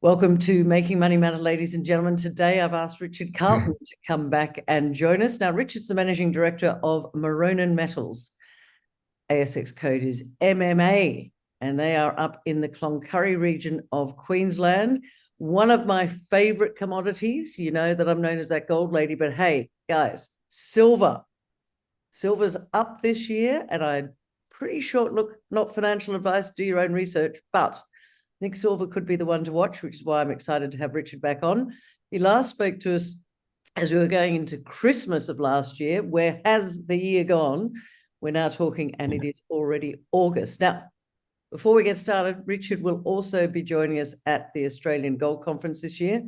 Welcome to Making Money Matter, ladies and gentlemen. Today, I've asked Richard Carlton to come back and join us. Now, Richard's the Managing Director of Maronan Metals. ASX code is MMA, and they are up in the CLONCURRY region of Queensland. One of my favorite commodities. You know that I'm known as that gold lady, but hey, guys, silver. Silver's up this year, and I'm pretty sure, look, not financial advice, do your own research, but I think silver could be the one to watch, which is why I'm excited to have Richard back on. He last spoke to us as we were going into Christmas of last year. Where has the year gone? We're now talking, and it is already August. Now, before we get started, Richard will also be joining us at the Australian Gold Conference this year,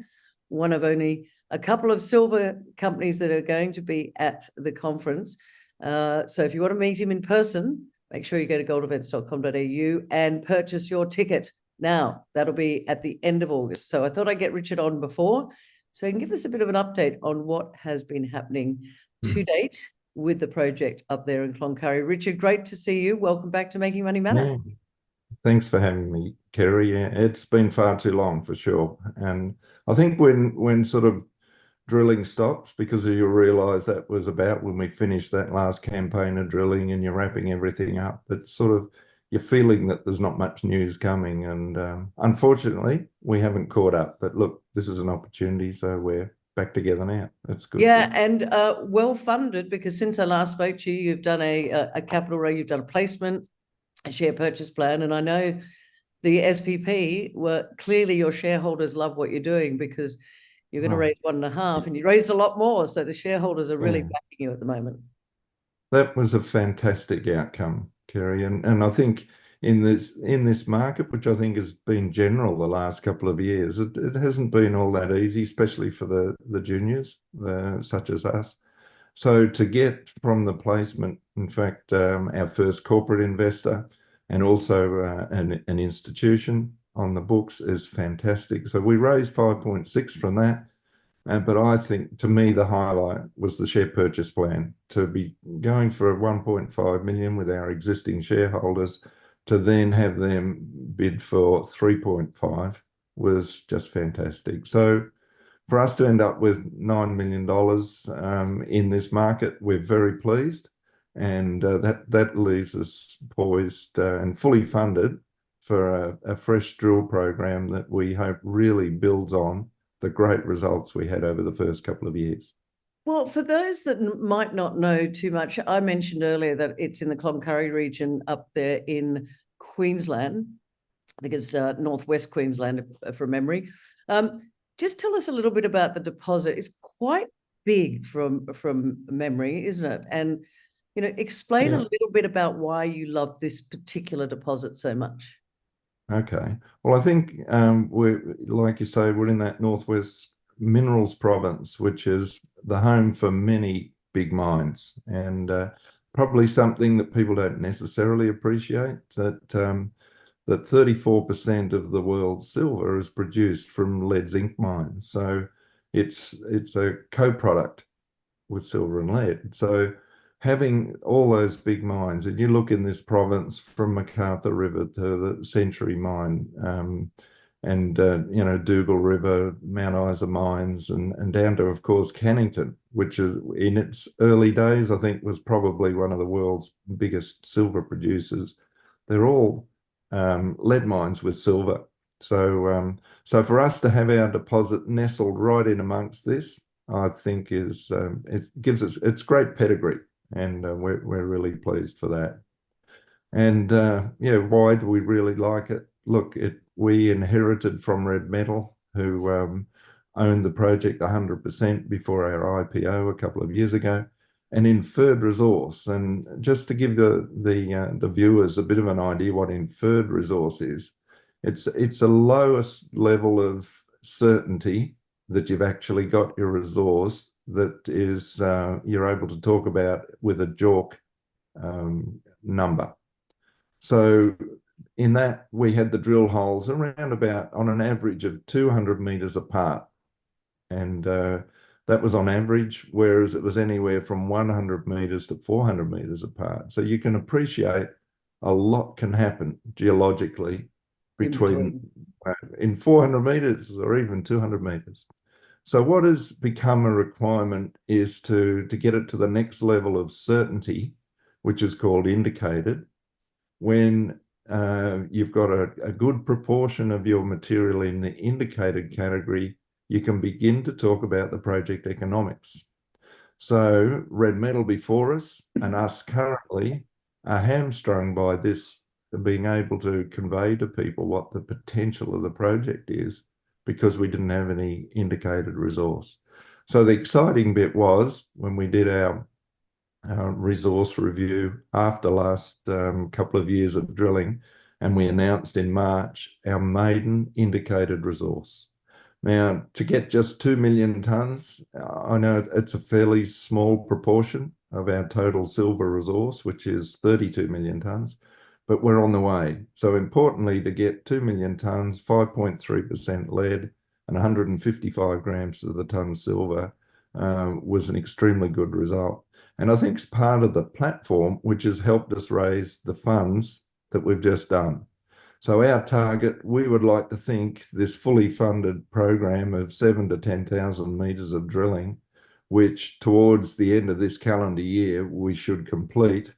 one of only a couple of silver companies that are going to be at the conference. So if you want to meet him in person, make sure you go to goldevents.com.au and purchase your ticket. Now, that'll be at the end of August. So I thought I'd get Richard on before, so he can give us a bit of an update on what has been happening to date with the project up there in Cloncurry. Richard, great to see you. Welcome back to Making Money Matter. Yeah, thanks for having me, Kerry. Yeah, it's been far too long for sure. And I think when sort of drilling stops, because you realise that was about when we finished that last campaign of drilling and you're wrapping everything up, it's sort of you're feeling that there's not much news coming. And unfortunately, we haven't caught up. But look, this is an opportunity, so we're back together now. That's good. Yeah, and well funded, because since I last spoke to you, you've done a capital raise, you've done a placement, a share purchase plan, and I know the SPP were clearly your shareholders love what you're doing, because you're going to raise 1.5, and you raised a lot more, so the shareholders are really backing you at the moment. That was a fantastic outcome, Kerry, and I think in this market, which I think has been general the last couple of years, it hasn't been all that easy, especially for the juniors, such as us. So to get from the placement, in fact, our first corporate investor and also an institution on the books is fantastic. So we raised 5.6 from that. But I think, to me, the highlight was the share purchase plan. To be going for 1.5 million with our existing shareholders, to then have them bid for 3.5 was just fantastic. So for us to end up with $9 million in this market, we're very pleased. And that leaves us poised and fully funded for a fresh drill program that we hope really builds on the great results we had over the first couple of years. Well, for those that might not know too much, I mentioned earlier that it's in the Cloncurry region up there in Queensland. I think it's northwest Queensland from memory. Just tell us a little bit about the deposit. It's quite big from memory, isn't it? And, you know, explain a little bit about why you love this particular deposit so much. Okay. Well, I think we're, like you say, we're in that Northwest Minerals province, which is the home for many big mines, and probably something that people don't necessarily appreciate, that 34% of the world's silver is produced from lead zinc mines. So it's a co-product with silver and lead. So having all those big mines, and you look in this province from MacArthur River to the Century Mine, and you know, Dougal River, Mount Isa mines, and down to, of course, Cannington, which is in its early days, I think, was probably one of the world's biggest silver producers. They're all lead mines with silver. So so for us to have our deposit nestled right in amongst this, I think is it gives us, it's great pedigree. And we're really pleased for that. And yeah, why do we really like it? Look, we inherited from Red Metal, who owned the project 100% before our IPO a couple of years ago, an inferred resource. And just to give the viewers a bit of an idea what inferred resource is, it's a lowest level of certainty that you've actually got your resource that is you're able to talk about with a JORC number. So in that, we had the drill holes around about on an average of 200 meters apart, and that was on average, whereas it was anywhere from 100 meters to 400 meters apart. So you can appreciate a lot can happen geologically between in 400 meters or even 200 meters. So what has become a requirement is to get it to the next level of certainty, which is called indicated, when you've got a good proportion of your material in the indicated category, you can begin to talk about the project economics. So red metal before us and us currently are hamstrung by this, being able to convey to people what the potential of the project is, because we didn't have any indicated resource. So the exciting bit was when we did our resource review after last couple of years of drilling, and we announced in March our maiden indicated resource. Now, to get just 2 million tonnes, I know it's a fairly small proportion of our total silver resource, which is 32 million tonnes, but we're on the way. So importantly, to get 2 million tonnes, 5.3% lead and 155 grams to the tonne silver was an extremely good result. And I think it's part of the platform which has helped us raise the funds that we've just done. So our target, we would like to think this fully funded program of 7,000 to 10,000 meters of drilling, which towards the end of this calendar year, we should complete.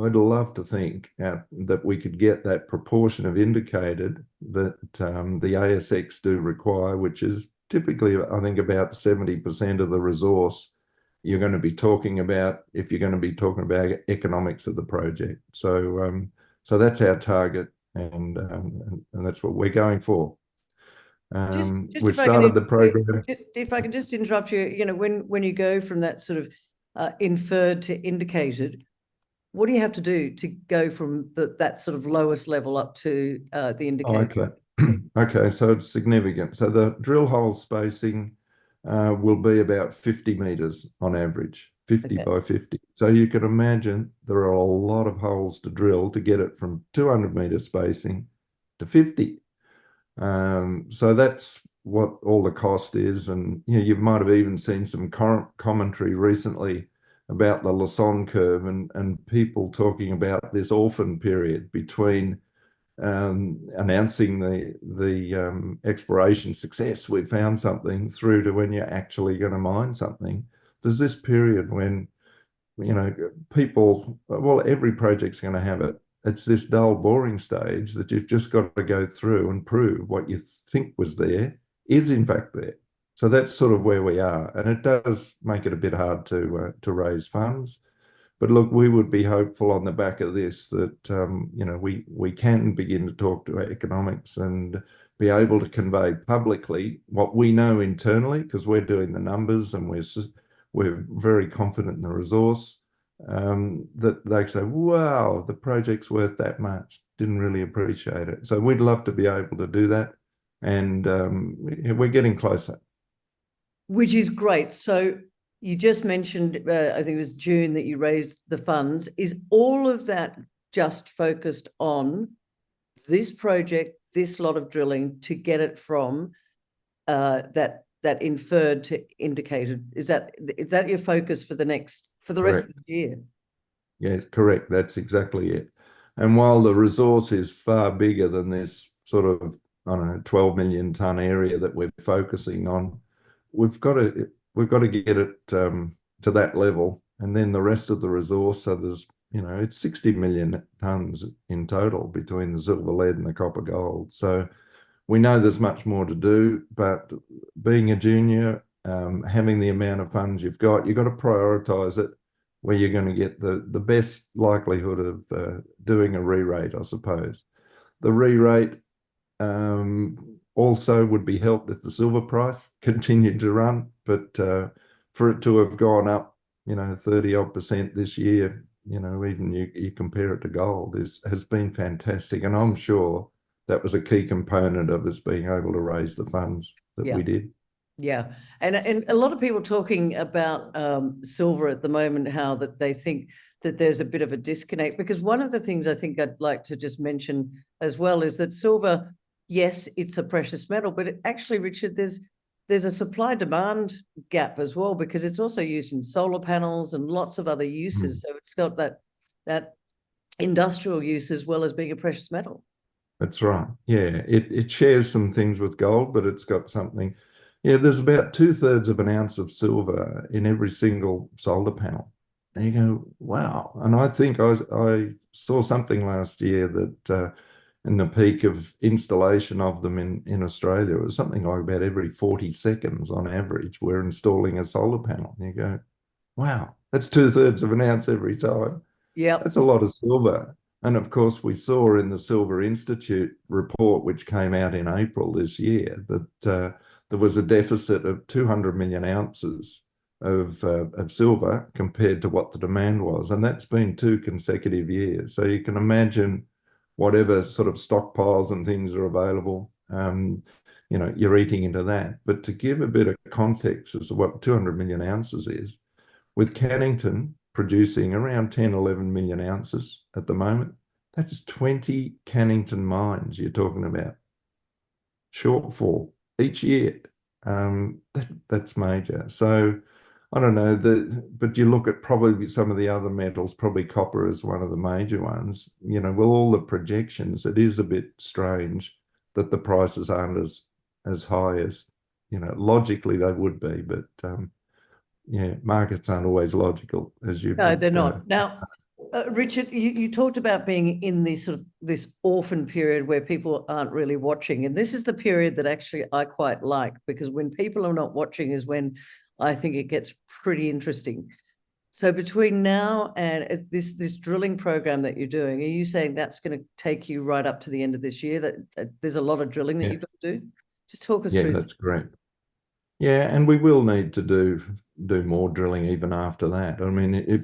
I'd love to think that we could get that proportion of indicated that the ASX do require, which is typically, I think, about 70% of the resource you're going to be talking about if you're going to be talking about economics of the project. So, so that's our target, and that's what we're going for. We've started the program. If I can just interrupt you, you know, when you go from that sort of inferred to indicated, what do you have to do to go from that sort of lowest level up to the indicated? Okay. Okay, so it's significant. So the drill hole spacing will be about 50 meters on average, 50 by 50. So you can imagine there are a lot of holes to drill to get it from 200 meter spacing to 50. So that's what all the cost is. And you know, you might have even seen some commentary recently about the Lassonde curve and people talking about this orphan period between announcing the exploration success, we found something, through to when you're actually going to mine something. There's this period when, you know, people, well, every project's going to have it. It's this dull, boring stage that you've just got to go through and prove what you think was there is in fact there. So that's sort of where we are, and it does make it a bit hard to raise funds. But look, we would be hopeful on the back of this that you know, we can begin to talk to economics and be able to convey publicly what we know internally, because we're doing the numbers and we're very confident in the resource, that they say, wow, the project's worth that much. Didn't really appreciate it. So we'd love to be able to do that, and we're getting closer. Which is great. So you just mentioned, I think it was June that you raised the funds. Is all of that just focused on this project, this lot of drilling, to get it from that inferred to indicated? Is that your focus for the rest Correct. of the year? Yeah, correct. That's exactly it. And while the resource is far bigger than this sort of, I don't know, 12 million ton area that we're focusing on, we've got to get it to that level, and then the rest of the resource. So there's, you know, it's 60 million tons in total between the silver, lead, and the copper, gold. So we know there's much more to do, but being a junior, having the amount of funds you've got to prioritize it where you're going to get the best likelihood of doing a re-rate, I suppose. The re-rate also would be helped if the silver price continued to run, but for it to have gone up, you know, 30% this year, you know, even you compare it to gold, has been fantastic. And I'm sure that was a key component of us being able to raise the funds that we did. Yeah, and a lot of people talking about silver at the moment, how that they think that there's a bit of a disconnect, because one of the things I think I'd like to just mention as well is that silver, yes, it's a precious metal, but actually, Richard, there's a supply-demand gap as well, because it's also used in solar panels and lots of other uses. So it's got that industrial use as well as being a precious metal. That's right. Yeah, it shares some things with gold, but it's got something. Yeah, there's about 2/3 of an ounce of silver in every single solar panel. And you go, wow. And I think I saw something last year that in the peak of installation of them in Australia, it was something like about every 40 seconds on average, we're installing a solar panel. And you go, wow, that's 2/3 of an ounce every time. Yep. That's a lot of silver. And of course, we saw in the Silver Institute report, which came out in April this year, that there was a deficit of 200 million ounces of silver compared to what the demand was. And that's been 2 consecutive years. So you can imagine whatever sort of stockpiles and things are available, you're eating into that. But to give a bit of context as to what 200 million ounces is, with Cannington producing around 10, 11 million ounces at the moment, that's 20 Cannington mines you're talking about. Shortfall each year. That's major. So I don't know, but you look at probably some of the other metals, probably copper is one of the major ones. With all the projections, it is a bit strange that the prices aren't as high as, logically they would be, but yeah, markets aren't always logical, as you No, would. they're not. Now, Richard, you talked about being in this sort of this orphan period where people aren't really watching. And this is the period that actually I quite like, because when people are not watching is when I think it gets pretty interesting. So between now and this drilling program that you're doing, are you saying that's going to take you right up to the end of this year? That there's a lot of drilling that Yeah, you've got to do? Just talk us yeah, through that. that's great. Yeah, and we will need to do more drilling even after that. I mean, if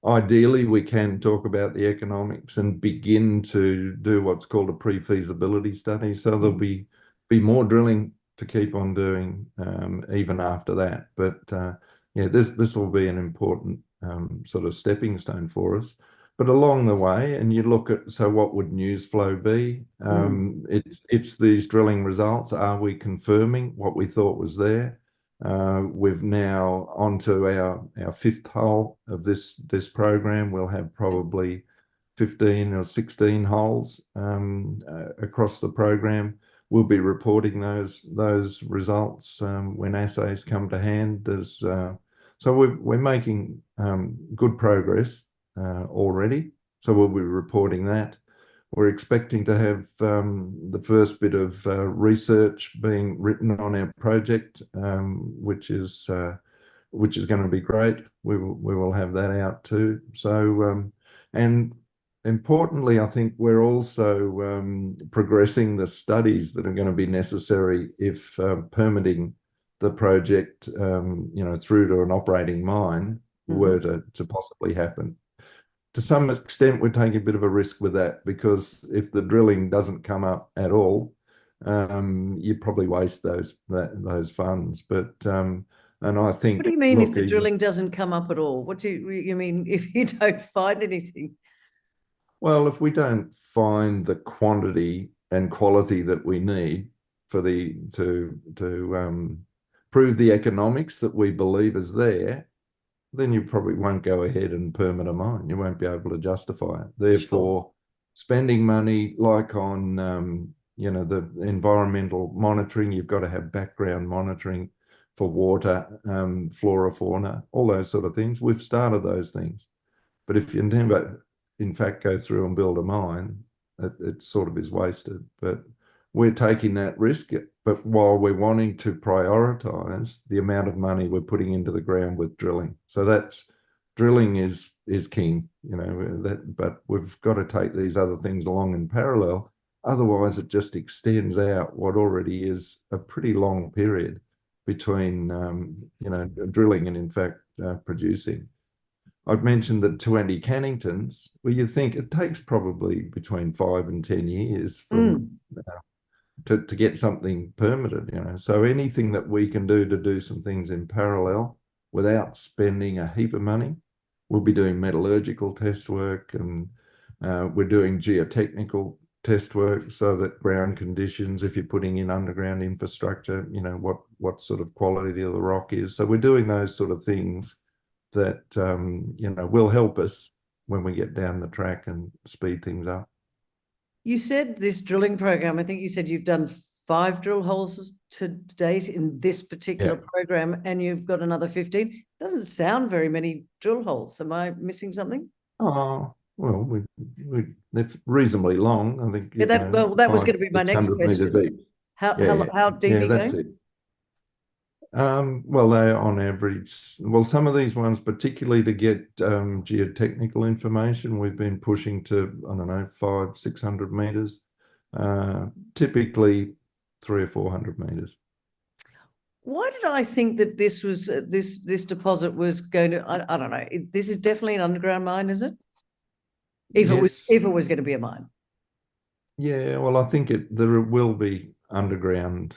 ideally we can talk about the economics and begin to do what's called a pre-feasibility study. So there'll be more drilling to keep on doing even after that. But yeah, this will be an important sort of stepping stone for us. But along the way, and you look at, so what would news flow be? It's these drilling results. Are we confirming what we thought was there? We've now onto our fifth hole of this program. We'll have probably 15 or 16 holes across the program. We'll be reporting those results when assays come to hand. So we're making good progress already. So we'll be reporting that. We're expecting to have the first bit of research being written on our project, which is going to be great. We will have that out too. So and importantly, I think we're also progressing the studies that are going to be necessary if permitting the project, through to an operating mine were to possibly happen. To some extent, we're taking a bit of a risk with that, because if the drilling doesn't come up at all, you probably waste those funds. But and I think, What do you mean look, if the drilling doesn't come up at all? What do you mean if you don't find anything? well, if we don't find the quantity and quality that we need for to prove the economics that we believe is there, then you probably won't go ahead and permit a mine. You won't be able to justify it. Therefore, spending money like on the environmental monitoring, you've got to have background monitoring for water, flora, fauna, all those sort of things. We've started those things. But if you never, in fact, go through and build a mine, it sort of is wasted. But we're taking that risk. But while we're wanting to prioritize the amount of money we're putting into the ground with drilling, so that's drilling is king, but we've got to take these other things along in parallel. Otherwise, it just extends out what already is a pretty long period between drilling and in fact producing. I've mentioned the 20 Canningtons, where you think it takes probably between 5 and 10 years from to get something permitted, So anything that we can do to do some things in parallel without spending a heap of money. We'll be doing metallurgical test work, and we're doing geotechnical test work, so that ground conditions, if you're putting in underground infrastructure, what sort of quality of the rock is. So we're doing those sort of things that will help us when we get down the track and speed things up. You said this drilling program, I think you said you've done 5 drill holes to date in this particular program, and you've got another 15. Doesn't sound very many drill holes. Am I missing something? Oh, well, they're reasonably long. I think, Yeah, that was going to be my next 600 meters question. each. How deep are you That's going? it. Well, they're on average. Well, some of these ones, particularly to get geotechnical information, we've been pushing to, I don't know, 500-600 meters. Typically 300 or 400 meters. Why did I think that this was this deposit was going to? I don't know. This is definitely an underground mine, is it? If Yes. it was going to be a mine. Yeah, well, I think there will be underground.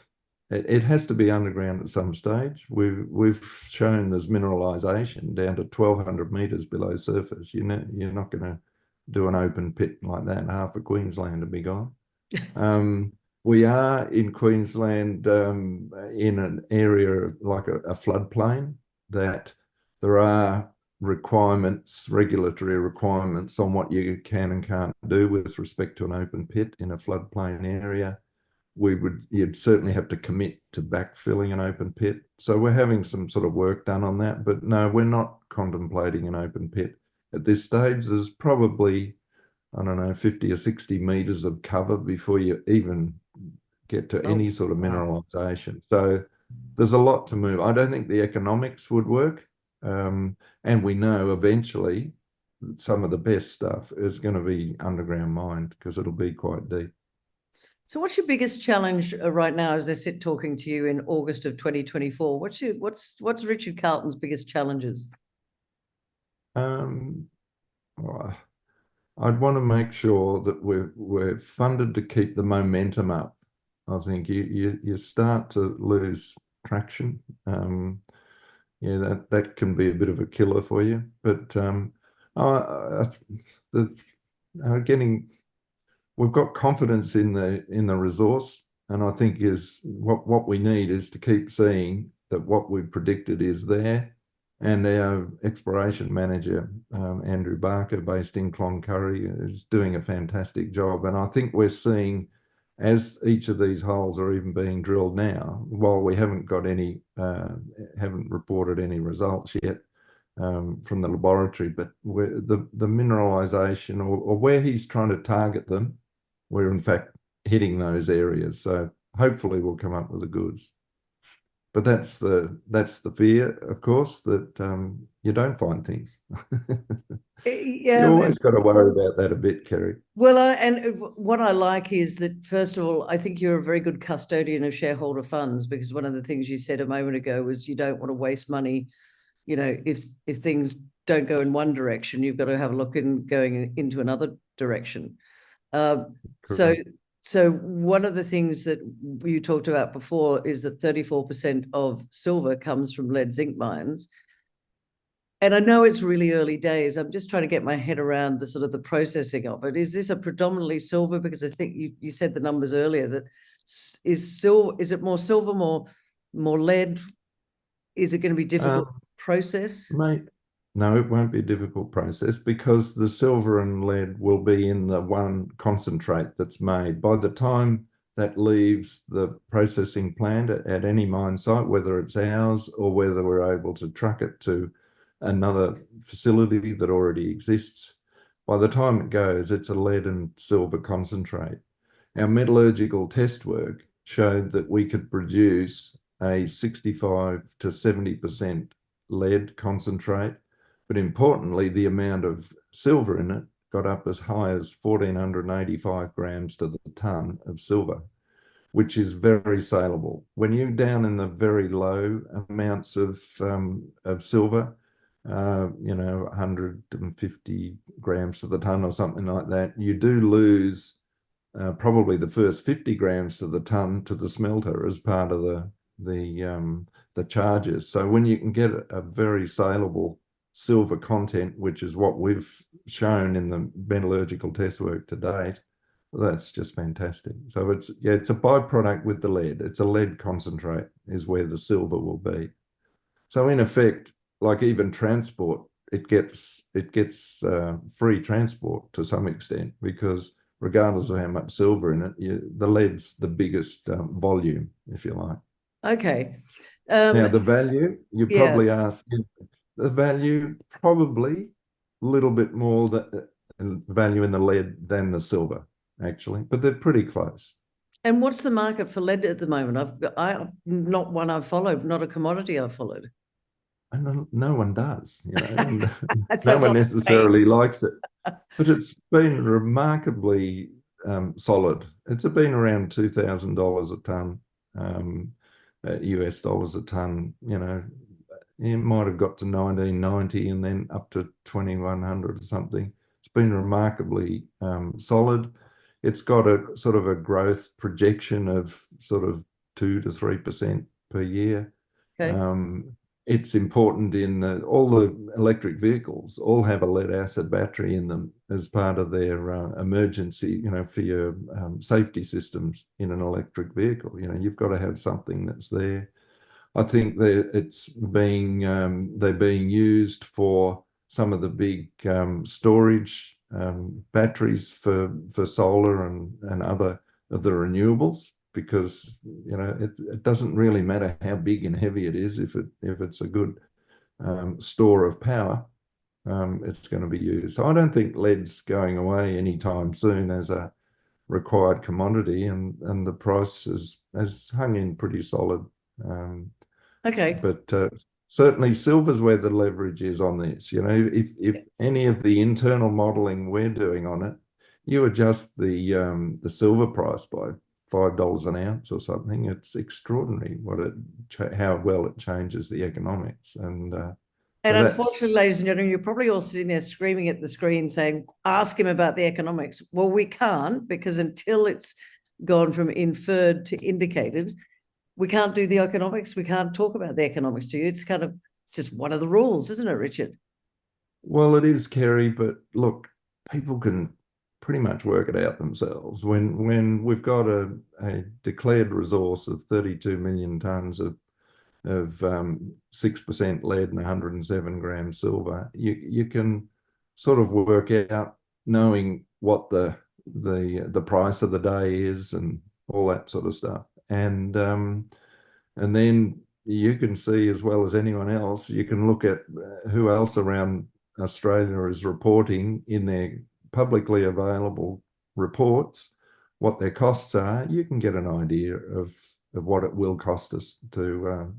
It has to be underground at some stage. We've shown there's mineralization down to 1,200 meters below surface. You're not going to do an open pit like that. Half of Queensland to be gone. We are in Queensland in an area like a floodplain that there are regulatory requirements on what you can and can't do with respect to an open pit in a floodplain area. You'd certainly have to commit to backfilling an open pit. So we're having some sort of work done on that, but no, we're not contemplating an open pit at this stage. There's probably, I don't know, 50 or 60 meters of cover before you even get to any sort of mineralization. So there's a lot to move. I don't think the economics would work. And we know eventually some of the best stuff is going to be underground mined because it'll be quite deep. So what's your biggest challenge right now as I sit talking to you in August of 2024? What's Richard Carlton's biggest challenges? Well, I'd want to make sure that we're funded to keep the momentum up. I think you start to lose traction. That can be a bit of a killer for you. But we've got confidence in the resource, and I think is what we need is to keep seeing that what we've predicted is there. And our exploration manager, Andrew Barker, based in Cloncurry, is doing a fantastic job. And I think we're seeing, as each of these holes are even being drilled now, while we haven't reported any results yet from the laboratory, but the mineralization or where he's trying to target them, we're in fact hitting those areas. So hopefully we'll come up with the goods. But that's the fear, of course, that you don't find things. You always got to worry about that a bit, Kerry. Well, and what I like is that, first of all, I think you're a very good custodian of shareholder funds, because one of the things you said a moment ago was you don't want to waste money. If things don't go in one direction, you've got to have a look in going into another direction. So one of the things that you talked about before is that 34% of silver comes from lead zinc mines. And I know it's really early days. I'm just trying to get my head around the sort of the processing of it. Is this a predominantly silver? Because I think you said the numbers earlier, that is it more silver, more lead? Is it going to be difficult process? Mate, no, it won't be a difficult process because the silver and lead will be in the one concentrate that's made. By the time that leaves the processing plant at any mine site, whether it's ours or whether we're able to truck it to another facility that already exists, by the time it goes, it's a lead and silver concentrate. Our metallurgical test work showed that we could produce a 65 to 70% lead concentrate, but importantly, the amount of silver in it got up as high as 1,485 grams to the ton of silver, which is very saleable. When you're down in the very low amounts of silver, 150 grams to the ton or something like that, you do lose probably the first 50 grams to the ton to the smelter as part of the charges. So when you can get a very saleable silver content, which is what we've shown in the metallurgical test work to date, that's just fantastic. So it's a byproduct with the lead. It's a lead concentrate is where the silver will be. So in effect, like even transport, it gets free transport to some extent because regardless of how much silver in it, the lead's the biggest volume, if you like. Okay. Now, the value, you yeah. probably ask, the value probably a little bit more value in the lead than the silver, actually, but they're pretty close. And what's the market for lead at the moment? I'm not one I've followed, not a commodity I've followed. And no one does, you know, and That's no one what I'm saying. necessarily likes it. But it's been remarkably solid. It's been around $2,000 a ton, US dollars a ton. You know, it might have got to 1990 and then up to 2100 or something. It's been remarkably solid. It's got a sort of a growth projection of sort of 2 to 3% per year. Okay. It's important in all the electric vehicles all have a lead acid battery in them as part of their emergency, you know, for your safety systems in an electric vehicle. You know, you've got to have something that's there. I think that they're being used for some of the big storage batteries for solar and other of the renewables, because you know it doesn't really matter how big and heavy it is if it's a good store of power, it's going to be used. So I don't think lead's going away anytime soon as a required commodity, and the price has hung in pretty solid. Okay. But certainly silver's where the leverage is on this. You know, if any of the internal modeling we're doing on it, you adjust the silver price by $5 an ounce or something, it's extraordinary how well it changes the economics. And unfortunately, ladies and gentlemen, you're probably all sitting there screaming at the screen saying, ask him about the economics. Well, we can't, because until it's gone from inferred to indicated, we can't do the economics. We can't talk about the economics to you. It's just one of the rules, isn't it, Richard? Well, it is, Kerry, but look, people can pretty much work it out themselves. When we've got a declared resource of 32 million tons of 6% lead and 107 grams silver, you can sort of work out, knowing what the price of the day is and all that sort of stuff. And then you can see, as well as anyone else, you can look at who else around Australia is reporting in their publicly available reports what their costs are. You can get an idea of what it will cost us to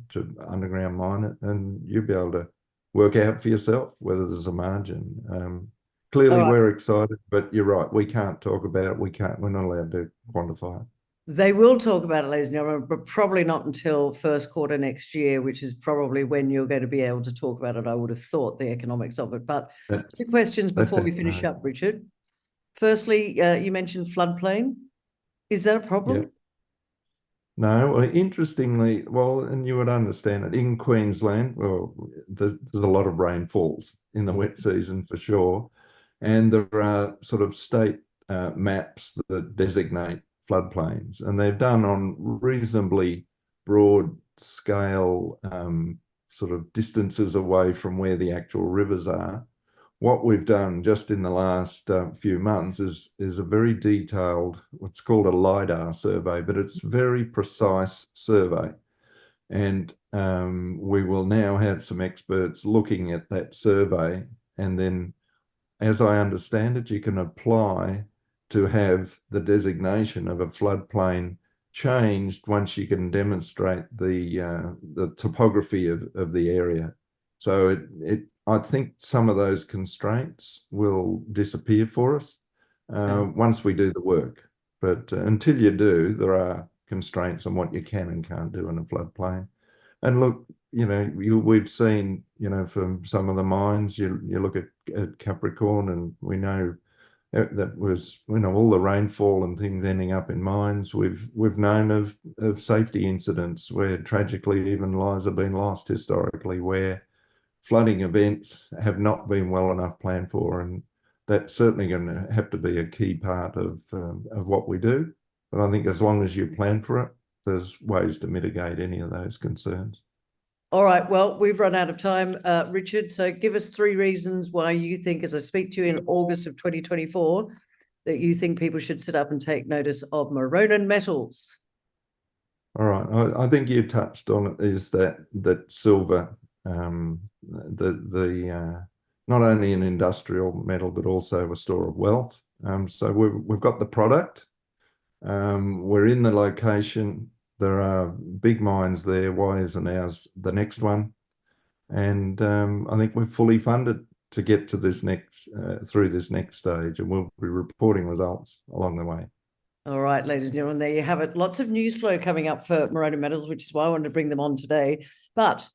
underground mine it, and you'll be able to work out for yourself whether there's a margin. Clearly, we're excited, but you're right. We can't talk about it. We're not allowed to quantify it. They will talk about it, ladies and gentlemen, but probably not until first quarter next year, which is probably when you're going to be able to talk about it. I would have thought, the economics of it. But two questions before we finish up, Richard. Firstly, you mentioned floodplain. Is that a problem? Yeah. No, interestingly, well, and you would understand it, in Queensland, well, there's a lot of rainfalls in the wet season for sure. And there are sort of state maps that designate floodplains, and they're done on reasonably broad scale, sort of distances away from where the actual rivers are. What we've done just in the last few months is a very detailed, what's called a LiDAR survey, but it's a very precise survey. And we will now have some experts looking at that survey, and then, as I understand it, you can apply to have the designation of a floodplain changed once you can demonstrate the topography of the area. So I think some of those constraints will disappear for us once we do the work. But until you do, there are constraints on what you can and can't do in a floodplain. And look, you know, we've seen, you know, from some of the mines, you look at Capricorn, and we know that was, you know, all the rainfall and things ending up in mines. We've known of safety incidents where tragically even lives have been lost historically, where flooding events have not been well enough planned for, and that's certainly going to have to be a key part of what we do. But I think as long as you plan for it, there's ways to mitigate any of those concerns. All right. Well, we've run out of time, Richard. So give us 3 reasons why you think, as I speak to you in August of 2024, that you think people should sit up and take notice of Maronan Metals? All right, I think you touched on it, is that silver, not only an industrial metal but also a store of wealth. So we've got the product. We're in the location. There are big mines there. Why isn't ours the next one? And I think we're fully funded to get to this through this next stage, and we'll be reporting results along the way. All right, ladies and gentlemen, there you have it. Lots of news flow coming up for Maronan Metals, which is why I wanted to bring them on today. But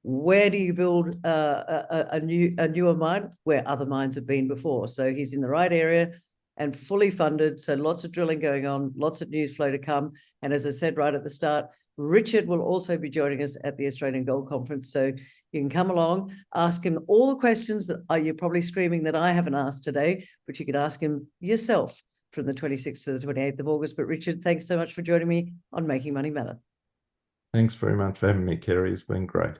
where do you build a newer mine? Where other mines have been before. So he's in the right area and fully funded. So lots of drilling going on, lots of news flow to come. And as I said right at the start, Richard will also be joining us at the Australian Gold Conference. So you can come along, ask him all the questions that you're probably screaming that I haven't asked today, but you could ask him yourself from the 26th to the 28th of August. But Richard, thanks so much for joining me on Making Money Matter. Thanks very much for having me, Kerry. It's been great.